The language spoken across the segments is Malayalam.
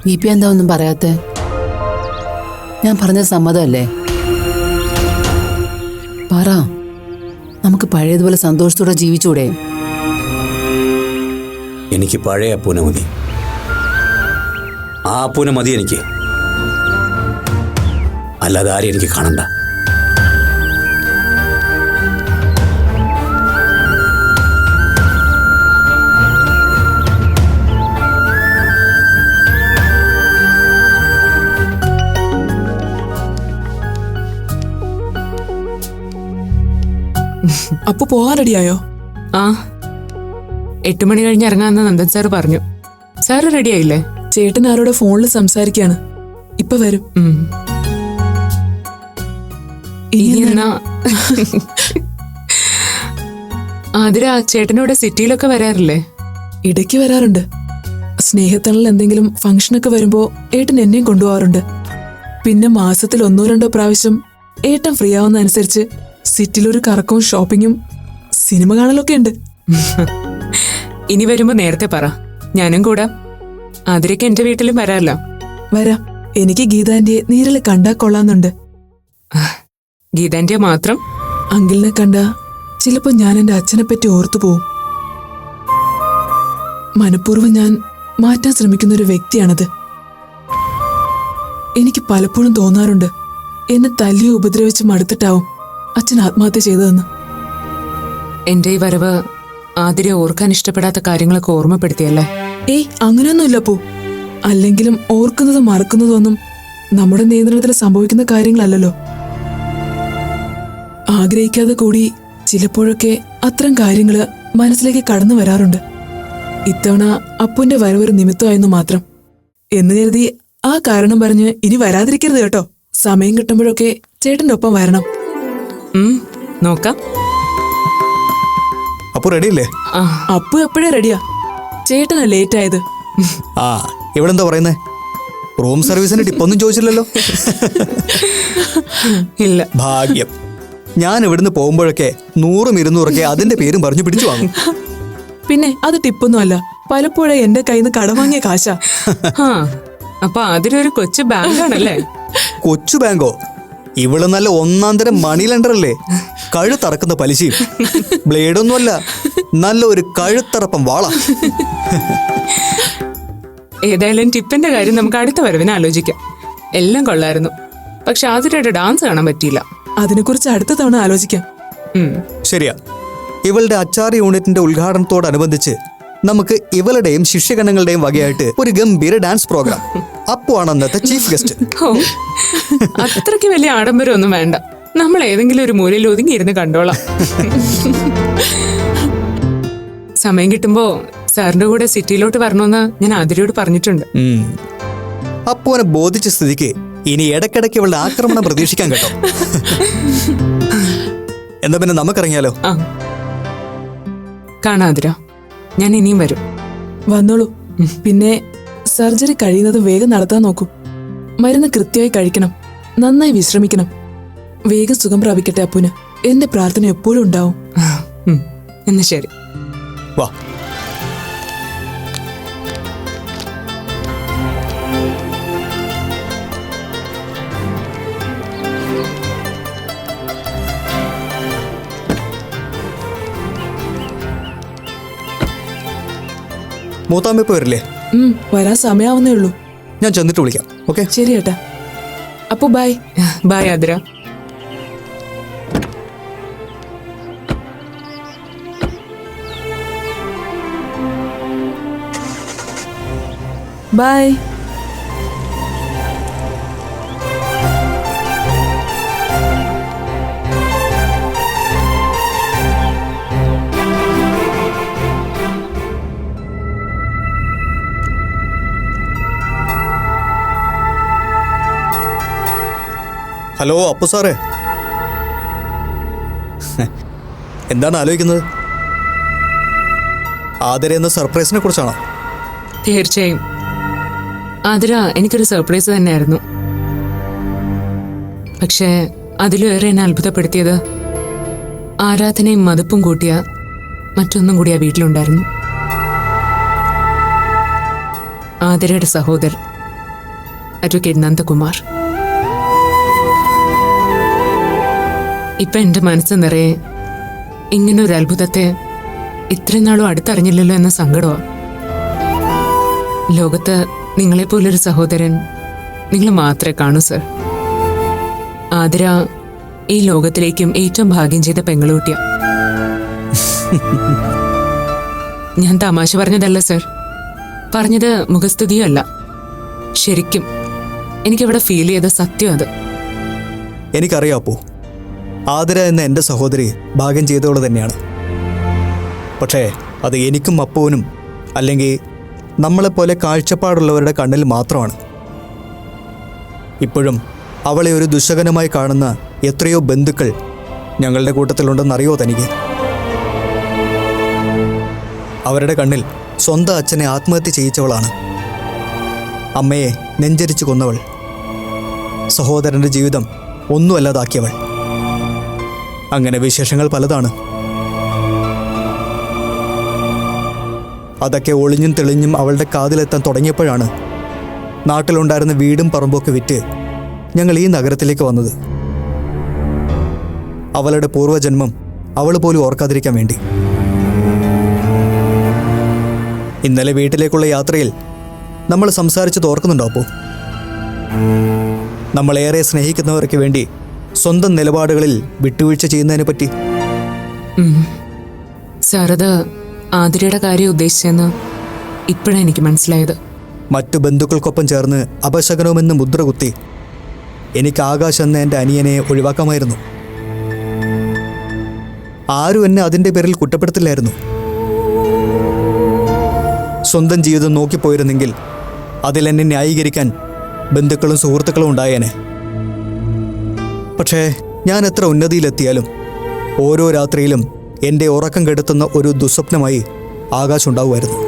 BP എന്താ ഒന്നും പറയാത്തെ? ഞാൻ പറഞ്ഞത് സമ്മതമല്ലേ? പറ, നമുക്ക് പഴയതുപോലെ സന്തോഷത്തോടെ ജീവിച്ചൂടെ? എനിക്ക് പഴയ അപ്പൂനെ മതി. ആ അപ്പൂനെ മതി എനിക്ക്. അല്ലാതെ ആരും എനിക്ക് കാണണ്ട. അപ്പൊ പോകാൻ റെഡിയായോ? ആ, 8 മണി കഴിഞ്ഞ് ഇറങ്ങാന്ന് നന്ദൻ സാർ പറഞ്ഞു. സാറ് റെഡിയായില്ലേ? ചേട്ടൻ ആരോടെ ഫോണിൽ സംസാരിക്കാണ്. ഇപ്പൊ വരും. ഇനി എന്നാ ആതിര ചേട്ടനോട് സിറ്റിയിലൊക്കെ വരാറില്ലേ? ഇടയ്ക്ക് വരാറുണ്ട്. സ്നേഹത്തണൽ എന്തെങ്കിലും ഫംഗ്ഷനൊക്കെ വരുമ്പോ ഏട്ടൻ എന്നെയും കൊണ്ടുപോകാറുണ്ട്. പിന്നെ മാസത്തിൽ 1-2 പ്രാവശ്യം ഏട്ടൻ ഫ്രീ ആവുന്ന അനുസരിച്ച് സിറ്റിയിലൊരു കറക്കവും ഷോപ്പിങ്ങും സിനിമ കാണലൊക്കെ ഉണ്ട്. ഇനി വരുമ്പോ നേരത്തെ പറ, ഞാനും കൂടാ. ആതിരയ്ക്ക് എന്റെ വീട്ടിലും വരാമല്ലോ. വരാം. എനിക്ക് ഗീതാന്റിയെ നേരിൽ കണ്ടാ കൊള്ളാന്നുണ്ട്. ഗീതാന്റിയെ മാത്രം? അങ്കിളിനെ കണ്ട ചിലപ്പോ ഞാൻ എന്റെ അച്ഛനെ പറ്റി ഓർത്തു പോവും. മനഃപൂർവ്വം ഞാൻ മാറ്റാൻ ശ്രമിക്കുന്ന ഒരു വ്യക്തിയാണത്. എനിക്ക് പലപ്പോഴും തോന്നാറുണ്ട്, എന്നെ തല്ലിയോ ഉപദ്രവിച്ച് മടുത്തിട്ടാവും അച്ഛൻ ആത്മഹത്യ ചെയ്തതെന്ന്. എന്റെ ഈ വരവ് ആതിരെ ഓർക്കാൻ ഇഷ്ടപ്പെടാത്ത കാര്യങ്ങളൊക്കെ ഓർമ്മപ്പെടുത്തിയല്ലേ? ഏയ്, അങ്ങനെയൊന്നുമില്ല പോ. അല്ലെങ്കിലും ഓർക്കുന്നതും മറക്കുന്നതും ഒന്നും നമ്മുടെ നിയന്ത്രണത്തിൽ സംഭവിക്കുന്ന കാര്യങ്ങളല്ലല്ലോ. ആഗ്രഹിക്കാതെ കൂടി ചിലപ്പോഴൊക്കെ അത്തരം കാര്യങ്ങള് മനസ്സിലേക്ക് കടന്നു വരാറുണ്ട്. ഇത്തവണ അപ്പുവിന്റെ വരവൊരു നിമിത്തമായിരുന്നു മാത്രം എന്ന് കരുതി ആ കാരണം പറഞ്ഞ് ഇനി വരാതിരിക്കരുത് കേട്ടോ. സമയം കിട്ടുമ്പോഴൊക്കെ ചേട്ടന്റെ ഒപ്പം വരണം. നോക്കാം. അപ്പൊ റെഡിയല്ലേ? അപ്പു എപ്പോഴേ റെഡിയാ. ചേട്ടനാ ലേറ്റ് ആയത്. ആ, ഇവിടെ എന്താ പറയുന്നേ? റൂം സർവീസിന് ടിപ്പൊന്നും ചോദിച്ചില്ലല്ലോ? ഇല്ല. ഭാഗ്യം. ഞാൻ ഇവിടുന്ന് പോകുമ്പോഴൊക്കെ 100-200 അതിന്റെ പേരും പറഞ്ഞു പിടിച്ചു വാങ്ങും. പിന്നെ അത് ടിപ്പൊന്നും അല്ല, പലപ്പോഴും എന്റെ കയ്യിൽ നിന്ന് കടം വാങ്ങിയ കാശാ. അപ്പൊ അതിലൊരു കൊച്ചു ബാങ്കാണല്ലേ? കൊച്ചു ബാങ്കോ? ഇവള് നല്ല 1-ാം-തരം മണി ലെൻഡറല്ലേ? കഴുത്തറക്കുന്ന പലിശയും. ബ്ലേഡൊന്നുമല്ല, നല്ല ഒരു കഴുത്തറപ്പം വാള. ഏതായാലും ടിപ്പിന്റെ കാര്യം നമുക്ക് അടുത്ത വരവിന് ആലോചിക്കാം. എല്ലാം കൊള്ളായിരുന്നു, പക്ഷെ ആതിരയുടെ ഡാൻസ് കാണാൻ പറ്റിയില്ല. അതിനെക്കുറിച്ച് അടുത്ത തവണ ആലോചിക്കാം. ശരിയാ. ഇവളുടെ അച്ചാർ യൂണിറ്റിന്റെ ഉദ്ഘാടനത്തോടനുബന്ധിച്ച് നമുക്ക് ഇവളുടെയും ശിഷ്യഗണങ്ങളുടെയും വകയായിട്ട് ഒരു ഗംഭീര ഡാൻസ് പ്രോഗ്രാം. അപ്പുവാണ് അന്നത്തെ ചീഫ് ഗസ്റ്റ്. അത്രയ്ക്ക് വലിയ ആഡംബരം ഒന്നും വേണ്ട. നമ്മൾ ഏതെങ്കിലും ഒരു മൂലയിൽ ഒതുങ്ങിയിരുന്ന് കണ്ടോളാം. സമയം കിട്ടുമ്പോ സാറിന്റെ കൂടെ സിറ്റിയിലോട്ട് വരണമെന്ന് ഞാൻ ആതിരയോട് പറഞ്ഞിട്ടുണ്ട്. അപ്പുവിനെ ബോധിച്ച സ്ഥിതിക്ക് ഇനി ഇടയ്ക്കിടയ്ക്ക് ഇവളുടെ ആക്രമണം പ്രതീക്ഷിക്കാൻ കേട്ടോ. എന്താ പിന്നെ നമുക്കിറങ്ങിയാലോ? കാണാതിര, ഞാൻ ഇനിയും വരും. വന്നോളൂ. പിന്നെ സർജറി കഴിയുന്നത് വേഗം നടത്താൻ നോക്കൂ. മരുന്ന് കൃത്യമായി കഴിക്കണം, നന്നായി വിശ്രമിക്കണം. വേഗം സുഖം പ്രാപിക്കട്ടെ അപ്പുന്. എന്റെ പ്രാർത്ഥന എപ്പോഴും ഉണ്ടാവും. എന്നാ ശരി, വാ. മൂത്താമ്മ വരില്ലേ? വരാൻ സമയാവുന്നേ ഉള്ളൂ. ഞാൻ ചെന്നിട്ട് വിളിക്കാം. ഓക്കെ, ശരി ഏട്ടാ. അപ്പൊ bye. Bye Athira. Bye. Hello Appu സാറേ, എന്താണ് ആലോചിക്കുന്നത്? ആതിര എന്ന സർപ്രൈസിനെ കുറിച്ചാണോ? തീർച്ചയായും. ആതിര എനിക്കൊരു സർപ്രൈസ് തന്നെയായിരുന്നു. പക്ഷേ അതിലേറെ എന്നെ അത്ഭുതപ്പെടുത്തിയത് ആരാധനയും മതിപ്പും കൂട്ടിയ മറ്റൊന്നും കൂടി ആ വീട്ടിലുണ്ടായിരുന്നു. ആതിരയുടെ സഹോദരൻ അഡ്വക്കേറ്റ് നന്ദകുമാർ. ഇപ്പൊ എന്റെ മനസ്സ് നിറയെ ഇങ്ങനൊരു അത്ഭുതത്തെ ഇത്രയും നാളും അടുത്തറിഞ്ഞില്ലല്ലോ എന്ന സങ്കടമാ. ലോകത്ത് നിങ്ങളെപ്പോലൊരു സഹോദരൻ നിങ്ങൾ മാത്രമേ കാണൂ സർ. ആതിര ഈ ലോകത്തിലേക്കും ഏറ്റവും ഭാഗ്യം ചെയ്ത പെങ്ങളുട്ടിയ. ഞാൻ തമാശ പറഞ്ഞതല്ല സർ, പറഞ്ഞത് മുഖസ്തുതിയല്ല. ശരിക്കും എനിക്കവിടെ ഫീൽ ചെയ്ത സത്യം അത്. എനിക്കറിയാം അപ്പു, ആതിര എന്ന എൻ്റെ സഹോദരി ഭാഗ്യം ചെയ്തവള് തന്നെയാണ്. പക്ഷേ അത് എനിക്കും അപ്പുവിനും അല്ലെങ്കിൽ നമ്മളെപ്പോലെ കാഴ്ചപ്പാടുള്ളവരുടെ കണ്ണിൽ മാത്രമാണ്. ഇപ്പോഴും അവളെ ഒരു ദുശകനമായി കാണുന്ന എത്രയോ ബന്ധുക്കൾ ഞങ്ങളുടെ കൂട്ടത്തിലുണ്ടെന്നറിയോ തനിക്ക്? അവരുടെ കണ്ണിൽ സ്വന്തം അച്ഛനെ ആത്മഹത്യ ചെയ്യിച്ചവളാണ്, അമ്മയെ നെഞ്ചരിച്ചു കൊന്നവൾ, സഹോദരൻ്റെ ജീവിതം ഒന്നുമല്ലാതാക്കിയവൾ. അങ്ങനെ വിശേഷങ്ങൾ പലതാണ്. അതൊക്കെ ഒളിഞ്ഞും തെളിഞ്ഞും അവളുടെ കാതിലെത്താൻ തുടങ്ങിയപ്പോഴാണ് നാട്ടിലുണ്ടായിരുന്ന വീടും പറമ്പൊക്കെ വിറ്റ് ഞങ്ങൾ ഈ നഗരത്തിലേക്ക് വന്നത്. അവളുടെ പൂർവ്വജന്മം അവൾ പോലും ഓർക്കാതിരിക്കാൻ വേണ്ടി. ഇന്നലെ വീട്ടിലേക്കുള്ള യാത്രയിൽ നമ്മൾ സംസാരിച്ചത് ഓർക്കുന്നുണ്ടോ അപ്പോൾ? നമ്മളേറെ സ്നേഹിക്കുന്നവർക്ക് വേണ്ടി സ്വന്തം നിലപാടുകളിൽ വിട്ടുവീഴ്ച ചെയ്യുന്നതിനെ പറ്റി. സാർ, അത് ആതിരയുടെ കാര്യം ഉദ്ദേശിച്ചെന്ന് ഇപ്പോഴാണ് എനിക്ക് മനസ്സിലായത്. മറ്റു ബന്ധുക്കൾക്കൊപ്പം ചേർന്ന് അപശകനമെന്ന് മുദ്ര കുത്തി എനിക്ക് ആകാശ് എന്ന എൻ്റെ അനിയനെ ഒഴിവാക്കാമായിരുന്നു. ആരും എന്നെ അതിൻ്റെ പേരിൽ കുറ്റപ്പെടുത്തില്ലായിരുന്നു. സ്വന്തം ജീവിതം നോക്കിപ്പോയിരുന്നെങ്കിൽ അതിലെന്നെ ന്യായീകരിക്കാൻ ബന്ധുക്കളും സുഹൃത്തുക്കളും ഉണ്ടായേനെ. പക്ഷേ ഞാൻ എത്ര ഉന്നതിയിലെത്തിയാലും ഓരോ രാത്രിയിലും എൻ്റെ ഉറക്കം കെടുത്തുന്ന ഒരു ദുസ്വപ്നമായി ആകാശ് ഉണ്ടാവുമായിരുന്നു.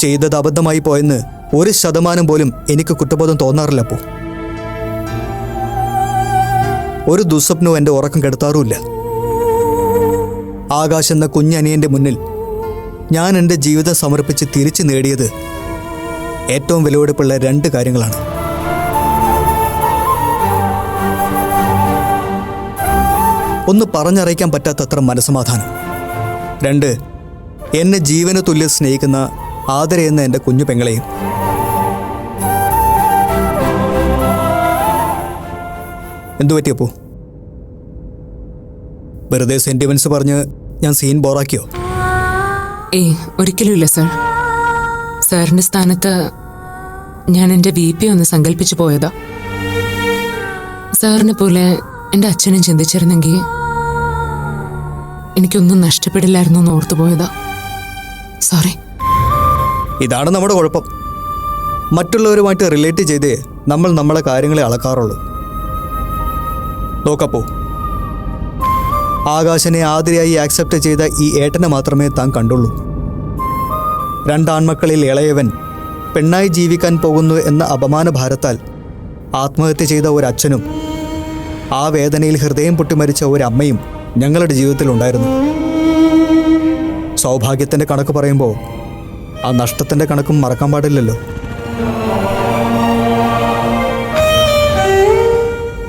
ചെയ്തത് അബദ്ധമായി പോയെന്ന് 1% പോലും എനിക്ക് കുറ്റബോധം തോന്നാറില്ല. അപ്പോൾ ഒരു ദുസ്വപ്നവും എൻ്റെ ഉറക്കം കെടുത്താറുമില്ല. ആകാശ് എന്ന കുഞ്ഞനിയൻ്റെ മുന്നിൽ ഞാൻ എൻ്റെ ജീവിതം സമർപ്പിച്ച് തിരിച്ചു നേടിയത് ഏറ്റവും വിലപിടിപ്പുള്ള 2 കാര്യങ്ങളാണ്. ഒന്ന്, പറഞ്ഞറിയിക്കാൻ പറ്റാത്തത്ര മനസ്സമാധാനം. 2, എന്നെ ജീവന് തുല്യം സ്നേഹിക്കുന്ന ആതിര എന്ന എൻ്റെ കുഞ്ഞു പെങ്ങളെയും. എന്തു പറ്റിയപ്പോ? വെറുതെ സെന്റിമെന്റ്സ് പറഞ്ഞ് ഞാൻ സീൻ ബോറാക്കിയോ? ഏയ്, ഒരിക്കലുമില്ല സർ. സാറിന്റെ സ്ഥാനത്ത് ഞാൻ എൻ്റെ VP ഒന്ന് സങ്കല്പിച്ചു പോയതാ. സാറിനെ പോലെ എൻ്റെ അച്ഛനും ചിന്തിച്ചിരുന്നെങ്കിൽ എനിക്കൊന്നും നഷ്ടപ്പെടില്ലായിരുന്നു എന്ന് ഓർത്തു പോയതാ. സോറി. ഇതാണ് നമ്മുടെ കുഴപ്പം. മറ്റുള്ളവരുമായിട്ട് റിലേറ്റ് ചെയ്തേ നമ്മൾ നമ്മളെ കാര്യങ്ങളെ അളക്കാറുള്ളൂ. നോക്കപ്പോ, ആകാശനെ ആതിരയായി ആക്സെപ്റ്റ് ചെയ്ത ഈ ഏട്ടനെ മാത്രമേ താൻ കണ്ടുള്ളൂ. 2 ആൺമക്കളിൽ ഇളയവൻ പെണ്ണായി ജീവിക്കാൻ പോകുന്നു എന്ന അപമാന ഭാരത്താൽ ആത്മഹത്യ ചെയ്ത ഒരച്ഛനും ആ വേദനയിൽ ഹൃദയം പൊട്ടിമരിച്ച ഒരമ്മയും ഞങ്ങളുടെ ജീവിതത്തിലുണ്ടായിരുന്നു. സൗഭാഗ്യത്തിൻ്റെ കണക്ക് പറയുമ്പോൾ ആ നഷ്ടത്തിൻ്റെ കണക്കും മറക്കാൻ പാടില്ലല്ലോ.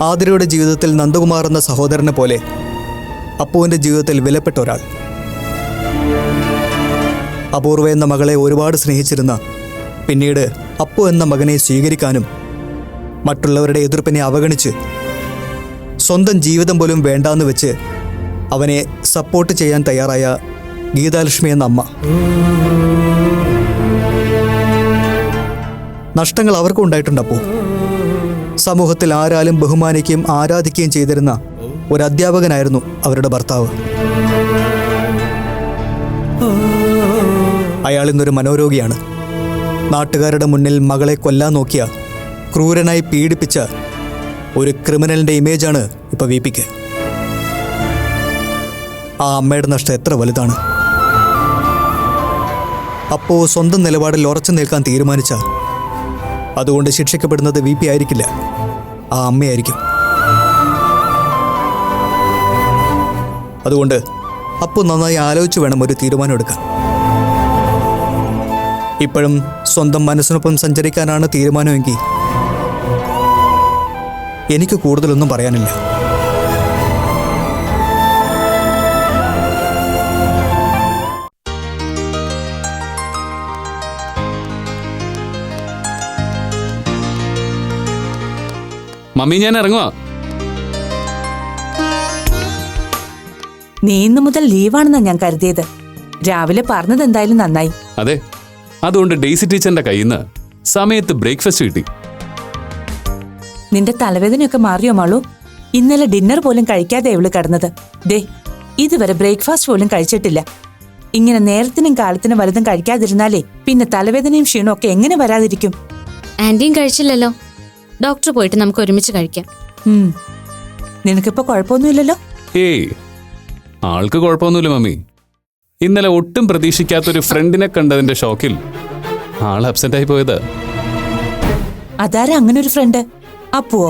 ആതിരയുടെ ജീവിതത്തിൽ നന്ദകുമാർ എന്ന സഹോദരനെ പോലെ അപ്പുവിൻ്റെ ജീവിതത്തിൽ വിലപ്പെട്ട ഒരാൾ. അപൂർവ എന്ന മകളെ ഒരുപാട് സ്നേഹിച്ചിരുന്ന, പിന്നീട് അപ്പു എന്ന മകനെ സ്വീകരിക്കാനും മറ്റുള്ളവരുടെ എതിർപ്പിനെ അവഗണിച്ച് സ്വന്തം ജീവിതം പോലും വേണ്ടാന്ന് വെച്ച് അവനെ സപ്പോർട്ട് ചെയ്യാൻ തയ്യാറായ ഗീതാലക്ഷ്മി എന്ന അമ്മ. നഷ്ടങ്ങൾ അവർക്കും ഉണ്ടായിട്ടുണ്ടപ്പോൾ. സമൂഹത്തിൽ ആരാലും ബഹുമാനിക്കുകയും ആരാധിക്കുകയും ചെയ്തിരുന്ന ഒരു അധ്യാപകനായിരുന്നു അവരുടെ ഭർത്താവ്. അയാൾ ഇന്നൊരു മനോരോഗിയാണ്. നാട്ടുകാരുടെ മുന്നിൽ മകളെ കൊല്ലാൻ നോക്കിയ, ക്രൂരനായി പീഡിപ്പിച്ച ഒരു ക്രിമിനലിൻ്റെ ഇമേജാണ് ഇപ്പോൾ VPക്ക്. ആ അമ്മയുടെ നഷ്ടം എത്ര വലുതാണ്. അപ്പോൾ സ്വന്തം നിലപാടിൽ ഉറച്ചു നിൽക്കാൻ തീരുമാനിച്ച, അതുകൊണ്ട് ശിക്ഷിക്കപ്പെടുന്നത് VP ആയിരിക്കില്ല, ആ അമ്മയായിരിക്കും. അതുകൊണ്ട് അപ്പോൾ നന്നായി ആലോചിച്ച് വേണം ഒരു തീരുമാനം എടുക്കാൻ. ഇപ്പോഴും സ്വന്തം മനസ്സിനൊപ്പം സഞ്ചരിക്കാനാണ് തീരുമാനമെങ്കിൽ എനിക്ക് കൂടുതലൊന്നും പറയാനില്ല. മമ്മി, ഞാൻ ഇറങ്ങുവാ. നീ ഇന്നു മുതൽ ലീവാണെന്നാ ഞാൻ കരുതിയത്. രാവിലെ പറഞ്ഞത് എന്തായാലും നന്നായി. അതെ, അതുകൊണ്ട് ഡെയ്സി ടീച്ചറിന്റെ കയ്യിൽ നിന്ന് സമയത്ത് ബ്രേക്ക്ഫാസ്റ്റ് കിട്ടി. നിന്റെ തലവേദനയൊക്കെ മാറിയോ മാളു? ഇന്നലെ ഡിന്നർ പോലും കഴിക്കാതെ ഇവള് കിടന്നത്. ദേ, ഇതുവരെ ബ്രേക്ക്ഫാസ്റ്റ് പോലും കഴിച്ചിട്ടില്ല. ഇങ്ങനെ നേരത്തിനും കാലത്തിനും വലുതും കഴിക്കാതിരുന്നാലേ പിന്നെ തലവേദനയും ക്ഷീണവും ഒക്കെ എങ്ങനെ വരാതിരിക്കും? ആന്റിയും കഴിച്ചില്ലല്ലോ. ഡോക്ടർ പോയിട്ട് നമുക്ക് ഒരുമിച്ച് കഴിക്കാം. നിനക്കിപ്പോ കുഴപ്പമൊന്നുമില്ലല്ലോ? ഏയ്, ആൾക്ക് കുഴപ്പമൊന്നുമില്ല മമ്മി. ഇന്നലെ ഒട്ടും പ്രതീക്ഷിക്കാത്തൊരു ഫ്രണ്ടിനെ കണ്ടതിന്റെ ഷോക്കിൽ ആൾ അബ്സെന്റ് ആയി പോയത്. അതാരാ അങ്ങനെ ഒരു ഫ്രണ്ട്? അപ്പുവോ?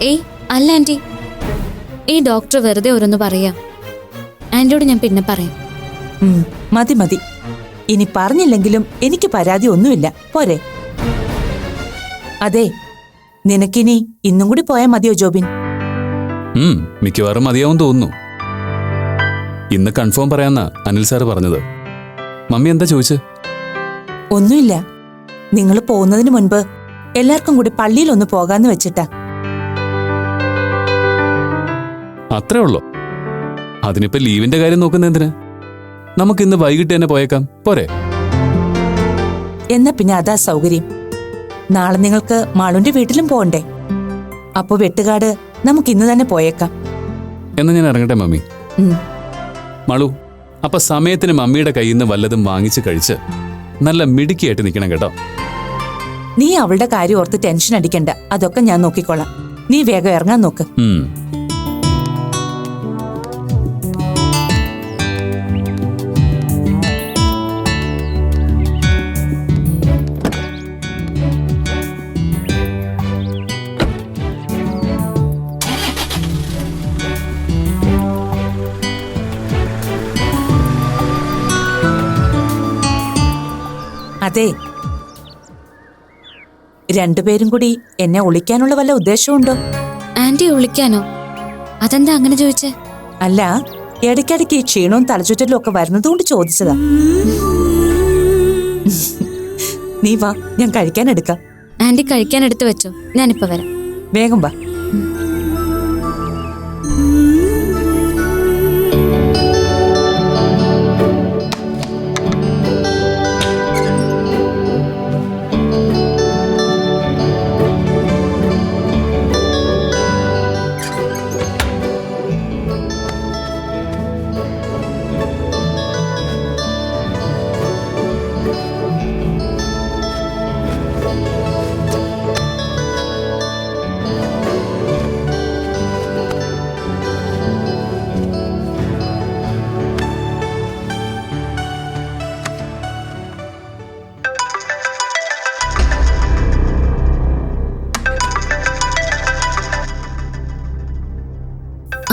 ഏയ് അല്ല ആന്റി, ഈ ഡോക്ടർ വെറുതെ ഓരോന്ന് പറയാം. ആന്റിയോട് ഞാൻ പിന്നെ പറയാം. മതി മതി, ഇനി പറഞ്ഞില്ലെങ്കിലും എനിക്ക് പരാതി ഒന്നുമില്ല. പോരെ? അതെ, നിനക്കിനി ഇന്നും കൂടി പോയാൽ മതിയോ ജോബിൻ? മിക്കവാറും മതിയാവും തോന്നുന്നു. ഇന്ന് കൺഫേം പറയാന്നാ അനിൽ സാറ് പറഞ്ഞത്. മമ്മി എന്താ ചോദിച്ചു? ഒന്നുമില്ല, നിങ്ങൾ പോകുന്നതിന് മുൻപ് എല്ലാവർക്കും കൂടി പള്ളിയിലൊന്ന് പോകാന്ന് വെച്ചിട്ടാ. അത്രേ ഉള്ളൂ. അതിനിപ്പോ ലീവിന്റെ കാര്യം നോക്കുന്ന എന്തിന്? നമുക്ക് ഇന്ന് വൈകിട്ട് തന്നെ പോയേക്കാം, പോരെ? എന്നാ പിന്നെ അതാ സൗകര്യം. നാളെ നിങ്ങൾക്ക് മാളുന്റെ വീട്ടിലും പോകണ്ടേ? അപ്പൊ വെട്ടുകാട് നമുക്ക് ഇന്ന് തന്നെ പോയേക്കാം. എന്നാ ഞാൻ ഇറങ്ങട്ടെ മമ്മി. മളു, അപ്പൊ സമയത്തിന് മമ്മിയുടെ കയ്യിൽ നിന്ന് വല്ലതും വാങ്ങിച്ച് കഴിച്ച് നല്ല മിടുക്കിയായിട്ട് നിൽക്കണം കേട്ടോ. നീ അവളുടെ കാര്യം ഓർത്ത് ടെൻഷൻ അടിക്കണ്ട, അതൊക്കെ ഞാൻ നോക്കിക്കോളാം. നീ വേഗം ഇറങ്ങാൻ നോക്ക്. അതെ, രണ്ടുപേരും കൂടി എന്നെ ഒളിക്കാനുള്ള വല്ല ഉദ്ദേശമുണ്ടോ? ആന്റി ഒളിക്കാനോ? അതെന്താ അങ്ങനെ ചോദിച്ചേ? അല്ല, ഇടയ്ക്കിടയ്ക്ക് ഈ ക്ഷീണവും തലചുറ്റലും ഒക്കെ വരുന്നതുകൊണ്ട് ചോദിച്ചതാ. നീ വാ, ഞാൻ കഴിക്കാൻ എടുക്കാം. ആന്റി കഴിക്കാൻ എടുത്തു വെച്ചോ, ഞാനിപ്പോ വരാം. വേഗം വാ.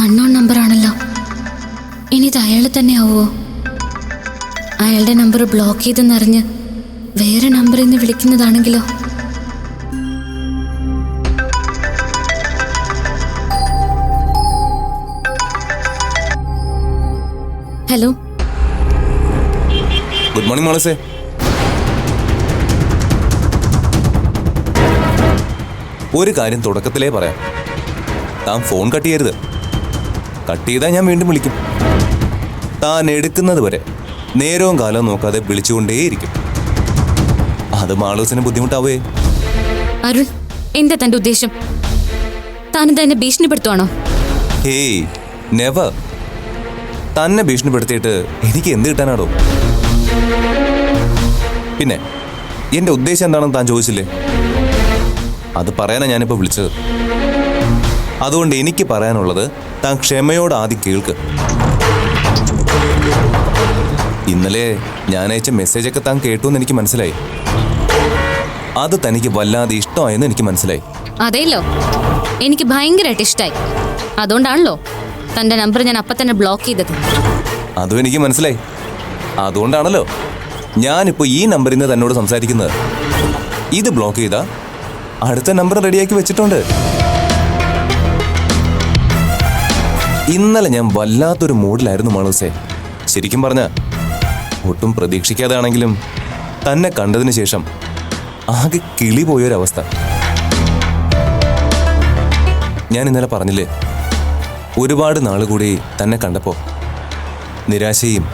അൺനോൺ നമ്പർ ആണല്ലോ. ഇനി ഇത് അയാൾ തന്നെ ആവോ? അയാളുടെ നമ്പർ ബ്ലോക്ക് ചെയ്തെന്നറിഞ്ഞ് വേറെ നമ്പറിൽ നിന്ന് വിളിക്കുന്നതാണെങ്കിലോ? ഹലോ, ഗുഡ് മോർണിംഗ് മോളസേ. ഒരു കാര്യം തുടക്കത്തിലേ പറയാം, താൻ ഫോൺ കട്ട് ചെയ്യരുത്. കട്ട് ചെയ്താൽ ഞാൻ വീണ്ടും വിളിക്കും. താൻ എടുക്കുന്നത് വരെ നേരവും കാലവും നോക്കാതെ വിളിച്ചുകൊണ്ടേയിരിക്കും. അത് മാളൂസിന് ബുദ്ധിമുട്ടാവേ. അരുൺ, എന്താ തന്റെ ഉദ്ദേശം? താനെന്താ എന്നെ ഭീഷണിപ്പെടുത്തുവാണോ? Hey, never. തന്നെ ഭീഷണിപ്പെടുത്തിയിട്ട് എനിക്ക് എന്ത് കിട്ടാനാടോ? പിന്നെ എന്റെ ഉദ്ദേശം എന്താണെന്ന് താൻ ചോദിച്ചില്ലേ? അത് പറയാനാ ഞാനിപ്പോൾ വിളിച്ചത്. അതുകൊണ്ട് എനിക്ക് പറയാനുള്ളത് താൻ ക്ഷമയോട് ആദ്യം കേൾക്ക്. ഇന്നലെ ഞാൻ അയച്ച മെസ്സേജൊക്കെ താൻ കേട്ടു എന്ന് എനിക്ക് മനസ്സിലായി. അത് തനിക്ക് വല്ലാതെ ഇഷ്ടമായെന്ന് എനിക്ക് മനസ്സിലായി. അതേല്ലോ, എനിക്ക് ഭയങ്കരമായിട്ട് ഇഷ്ടമായി. അതുകൊണ്ടാണല്ലോ തന്റെ നമ്പർ ഞാൻ അപ്പം തന്നെ ബ്ലോക്ക് ചെയ്തത്. അതും എനിക്ക് മനസ്സിലായി. അതുകൊണ്ടാണല്ലോ ഞാനിപ്പോൾ ഈ നമ്പറിൽ നിന്ന് തന്നോട് സംസാരിക്കുന്നത്. ഇത് ബ്ലോക്ക് ചെയ്താ അടുത്ത നമ്പർ റെഡിയാക്കി വെച്ചിട്ടുണ്ട്. ഇന്നലെ ഞാൻ വല്ലാത്തൊരു മൂഡിലായിരുന്നു മാളൂസേ. ശരിക്കും പറഞ്ഞ ഒട്ടും പ്രതീക്ഷിക്കാതെ ആണെങ്കിലും തന്നെ കണ്ടതിന് ശേഷം ആകെ കിളി പോയൊരവസ്ഥ. ഞാൻ ഇന്നലെ പറഞ്ഞില്ലേ, ഒരുപാട് നാൾ കൂടി തന്നെ കണ്ടപ്പോൾ നിരാശയും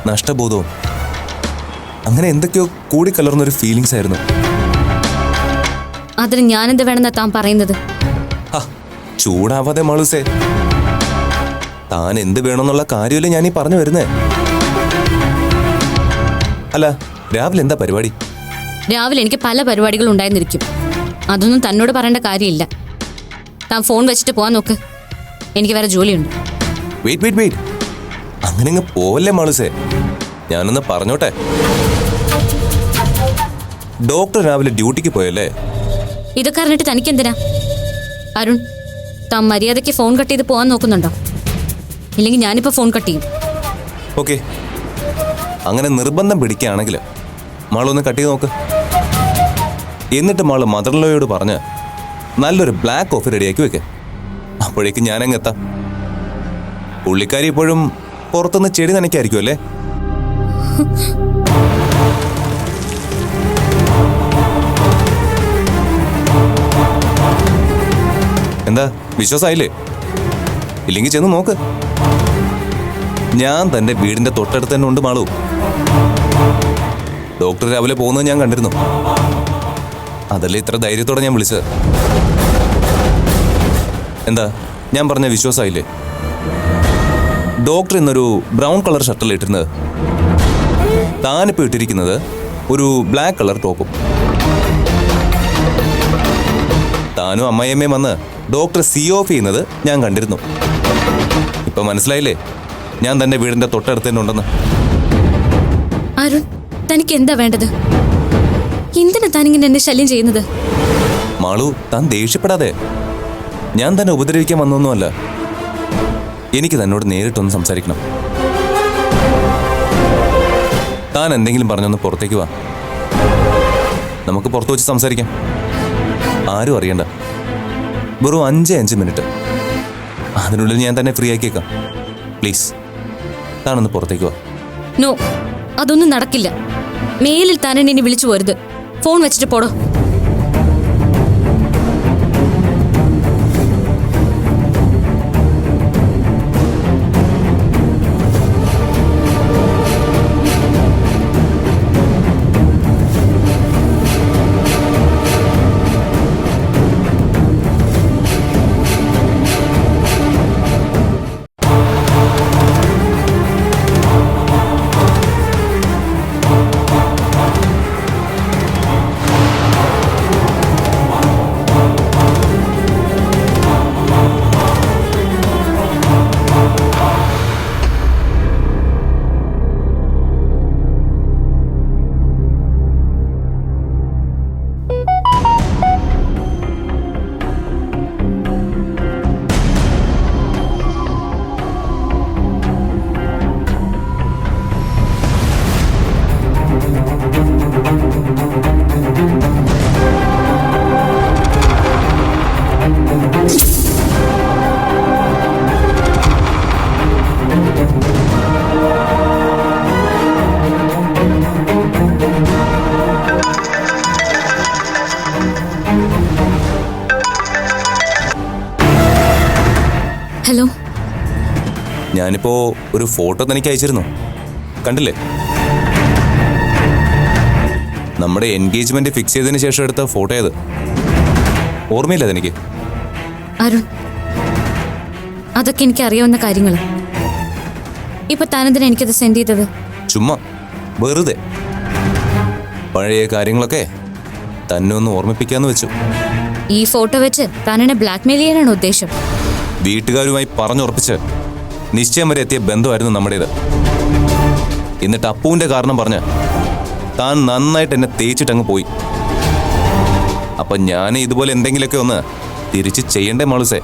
നഷ്ടബോധവും അങ്ങനെ എന്തൊക്കെയോ കൂടിക്കലർന്നൊരു ഫീലിങ്സ് ആയിരുന്നു. അതിന് ഞാനെന്ത് വേണമെന്നാ താൻ പറയുന്നത്? ചൂടാവാതെ മാളൂസേ, താൻ എന്ത് വേണമെന്നുള്ള കാര്യമല്ലേ ഞാനീ പറഞ്ഞു വരുന്നേ. അല്ല, രാവിലെ എന്താ പരിപാടി? രാവിലെ എനിക്ക് പല പരിപാടികളും ഉണ്ടായിരുന്നിരിക്കും. അതൊന്നും തന്നോട് പറയേണ്ട കാര്യമില്ല. താൻ ഫോൺ വെച്ചിട്ട് പോവാൻ നോക്ക്. എനിക്ക് വേറെ ജോലിയുണ്ട്. വെയിറ്റ്, അങ്ങനെ അങ്ങ് പോവല്ലേ മാളൂസേ. ഞാനൊന്ന് പറഞ്ഞോട്ടെ. ഡോക്ടർ രാവിലെ ഡ്യൂട്ടിക്ക് പോയല്ലേ? ഇതൊക്കെ അറിഞ്ഞിട്ട് തനിക്കെന്തിനാ? അരുൺ, താൻ മര്യാദയ്ക്ക് ഫോൺ കട്ട് ചെയ്ത് പോകാൻ നോക്കുന്നുണ്ടോ? ഇല്ലെങ്കിൽ ഞാനിപ്പോൾ ഫോൺ കട്ട് ചെയ്യും. ഓക്കെ, അങ്ങനെ നിർബന്ധം പിടിക്കുകയാണെങ്കിൽ മാളൊന്ന് കട്ട് ചെയ്ത് നോക്ക്. എന്നിട്ട് മാള് മദർലോയോട് പറഞ്ഞ് നല്ലൊരു ബ്ലാക്ക് കോഫി റെഡിയാക്കി വെക്ക്. അപ്പോഴേക്കും ഞാനങ്ങ് എത്താം. പുള്ളിക്കാരി ഇപ്പോഴും പുറത്തുനിന്ന് ചെടി നനയ്ക്കായിരിക്കും അല്ലേ? എന്താ, വിശ്വാസമായില്ലേ? ഇല്ലെങ്കിൽ ചെന്ന് നോക്ക്. ഞാൻ തന്റെ വീടിന്റെ തൊട്ടടുത്ത് തന്നെ ഉണ്ട് മാളു. ഡോക്ടർ രാവിലെ പോകുന്നത് ഞാൻ കണ്ടിരുന്നു. അതല്ലേ ഇത്ര ധൈര്യത്തോടെ ഞാൻ വിളിച്ചത്. എന്താ, ഞാൻ പറഞ്ഞ വിശ്വാസമായില്ലേ? ഡോക്ടർ ഇന്നൊരു ബ്രൗൺ കളർ ഷർട്ടല്ലേ ഇട്ടിരുന്നത്. താനിപ്പോൾ ഇട്ടിരിക്കുന്നത് ഒരു ബ്ലാക്ക് കളർ ടോപ്പും. താനും അമ്മയമ്മയും വന്ന് ഡോക്ടർ സി ഓഫ് ചെയ്യുന്നത് ഞാൻ കണ്ടിരുന്നു. ഇപ്പൊ മനസ്സിലായില്ലേ ഞാൻ തന്റെ വീടിന്റെ തൊട്ടടുത്ത് തന്നെ ഉണ്ടെന്ന്? അരുൺ, തനിക്ക് എന്താ വേണ്ടത്? എന്തിനാ താനിങ്ങനെ എന്നെ ശല്യം ചെയ്യുന്നത്? മാളു, താൻ ദേഷ്യപ്പെടാതെ. ഞാൻ തന്നെ ഉപദ്രവിക്കാൻ വന്നൊന്നുമല്ല. എനിക്ക് തന്നോട് നേരിട്ടൊന്ന് സംസാരിക്കണം. താൻ എന്തെങ്കിലും പറഞ്ഞൊന്ന് പുറത്തേക്ക് വാ. നമുക്ക് പുറത്തു വെച്ച് സംസാരിക്കാം. ആരും അറിയണ്ട. വെറും 5 മിനിറ്റ്. അതിനുള്ളിൽ ഞാൻ തന്നെ ഫ്രീ ആക്കിയേക്കാം. പ്ലീസ്, താനൊന്ന് പുറത്തേക്ക് വാ. നോ, അതൊന്നും നടക്കില്ല. മേലിൽ താൻ എന്നെ ഇനി വിളിച്ചു പോരുത്. ഫോൺ വെച്ചിട്ട് പോടോ. ഹലോ, ഞാനിപ്പോ ഒരു ഫോട്ടോ തനിക്ക് അയച്ചിരുന്നു, കണ്ടില്ലേ? നമ്മുടെ എൻഗേജ്മെന്റ് ഫിക്സ് ചെയ്തതിന് ശേഷം എടുത്ത ഫോട്ടോ ഏത്? ഓർമ്മയില്ല തനിക്ക്? അരുൺ, അതൊക്കെ എനിക്ക് അറിയാവുന്ന കാര്യങ്ങൾ. ഇപ്പൊ താനെന്തിനാ എനിക്കത് സെൻഡ് ചെയ്തത്? ചുമ്മാ വെറുതെ പഴയ കാര്യങ്ങളൊക്കെ തന്നെ ഒന്ന് ഓർമ്മിപ്പിക്കാന്ന് വെച്ചു. ഈ ഫോട്ടോ വെച്ച് താൻ എന്നെ ബ്ലാക്ക്മെയിൽ ചെയ്യാനാണ് ഉദ്ദേശം? വീട്ടുകാരുമായി പറഞ്ഞുറപ്പിച്ച് നിശ്ചയം വരെ എത്തിയ ബന്ധമായിരുന്നു നമ്മുടേത്. എന്നിട്ട് അപ്പുവിന്റെ കാരണം പറഞ്ഞ് താൻ നന്നായിട്ട് എന്നെ തേച്ചിട്ടങ്ങ് പോയി. അപ്പൊ ഞാൻ ഇതുപോലെ എന്തെങ്കിലുമൊക്കെ ഒന്ന് തിരിച്ച് ചെയ്യണ്ടേ മാളുസേ?